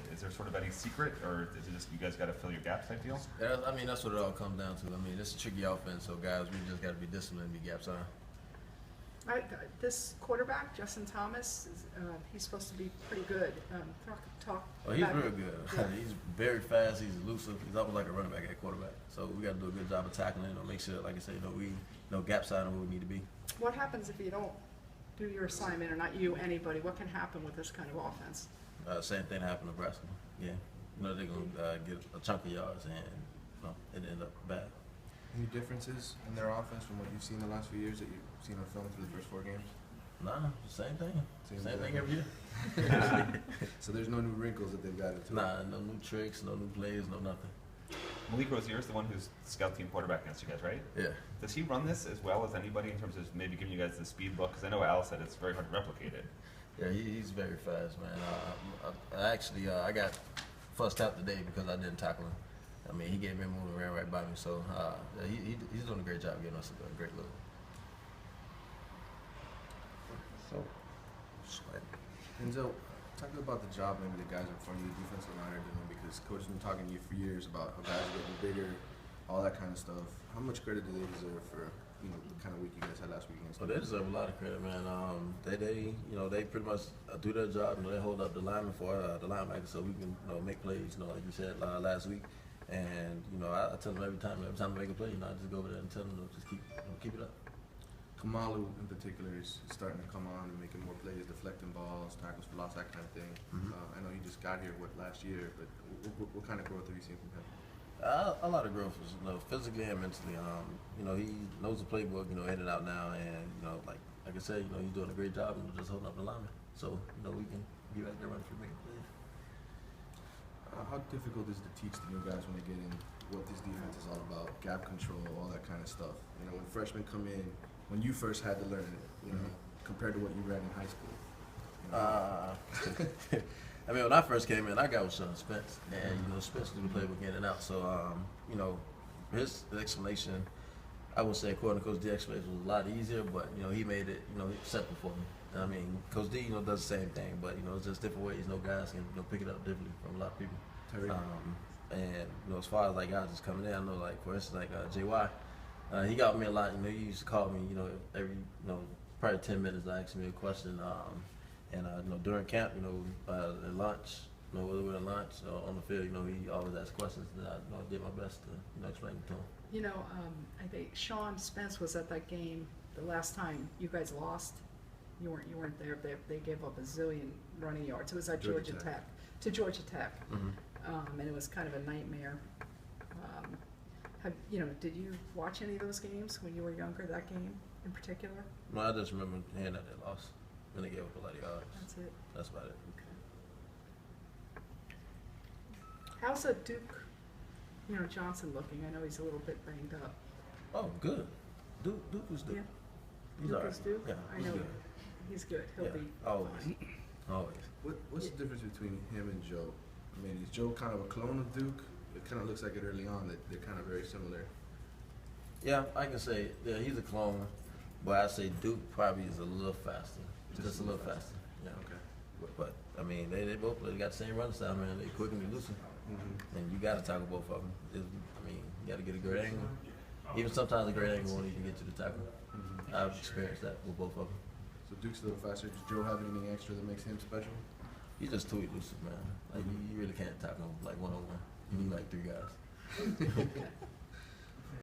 it? Is there sort of any secret, or is it just you guys got to fill your gaps type deal? Yeah, I mean, that's what it all comes down to. I mean, it's a tricky offense, so guys, we just got to be disciplined and be gaps on. This quarterback, Justin Thomas, he's supposed to be pretty good. Talk. Oh, he's about real it. good. Yeah. He's very fast. He's elusive. He's almost like a running back at quarterback. So we got to do a good job of tackling. Make sure, like I said, we gaps out on where we need to be. What happens if you don't do your assignment, or not you, anybody? What can happen with this kind of offense? Same thing happened to Nebraska. Yeah, they're gonna get a chunk of yards, and it ended up bad. Any differences in their offense from what you've seen the last few years that you've seen on film through the first 4 games? Nah, same thing. Same thing every year. So there's no new wrinkles that they've got into it? Nah, no new tricks, no new plays, no nothing. Malik Rozier is the one who's scout team quarterback against you guys, right? Yeah. Does he run this as well as anybody in terms of maybe giving you guys the speed book? Because I know Al said it's very hard to replicate it. Yeah, he's very fast, man. I got fussed out today because I didn't tackle him. I mean, he gave me a move and ran right by me. So he's doing a great job getting us a great look. So, Denzel, talk about the job maybe the guys in front of you, defensive line, are doing, because Coach has been talking to you for years about how guys are getting bigger, all that kind of stuff. How much credit do they deserve for the kind of week you guys had last week against them? Well, they deserve a lot of credit, man. They pretty much do their job. They hold up the linemen for the linebackers so we can make plays. Like you said last week. And I tell them every time I make a play, I just go over there and tell them to just keep it up. Kamalu in particular is starting to come on and making more plays, deflecting balls, tackles for loss, that kind of thing. Mm-hmm. I know you just got here last year, but what kind of growth have you seen from him? A lot of growth, physically and mentally. He knows the playbook, in and out now, and like I said, he's doing a great job and just holding up the lineman. So we can be back there running for making plays. How difficult is it to teach the new guys when they get in what this defense is all about, gap control, all that kind of stuff? When freshmen come in, when you first had to learn it, compared to what you ran in high school. I mean, when I first came in, I got with Sean Spence, and Spence knew the playbook in and out. So, his explanation, I would say, according to Coach D's explanation, was a lot easier. But he made it, simple for me. I mean, Coach D, does the same thing, but it's just different ways. Guys can pick it up differently from a lot of people. And as far as like guys just coming in, I know for instance JY, he got me a lot. He used to call me every probably 10 minutes to ask me a question. And during camp, at lunch, whether we're at lunch or on the field, he always asks questions that I did my best to explain it to him. I think Sean Spence was at that game the last time you guys lost. You weren't there. They gave up a zillion running yards. It was at Georgia Tech. To Georgia Tech, Mm-hmm. and it was kind of a nightmare. Did you watch any of those games when you were younger? That game in particular? No, I just remember hearing that they lost when they gave up a lot of yards. That's it. That's about it. Okay. How's a Duke, Johnson looking? I know he's a little bit banged up. Oh, good. Duke was Duke. Yeah. He's Duke all right. is Duke? Yeah, I he's know good. he's good. He'll be always. fine. Always. What's the difference between him and Joe? I mean, is Joe kind of a clone of Duke? It kind of looks like it early on that they're kind of very similar. Yeah, I can say he's a clone, but I say Duke probably is a little faster. Just a little faster. Yeah. Okay. But I mean, they both got the same run style, man. They quick and elusive, and you got to tackle both of them. You got to get a great angle. Even sometimes a great angle won't even get you to tackle. I've experienced that with both of them. So Duke's a little faster. Does Joe have anything extra that makes him special? He's just too elusive, man. You really can't tackle him one-on-one. You need 3 guys.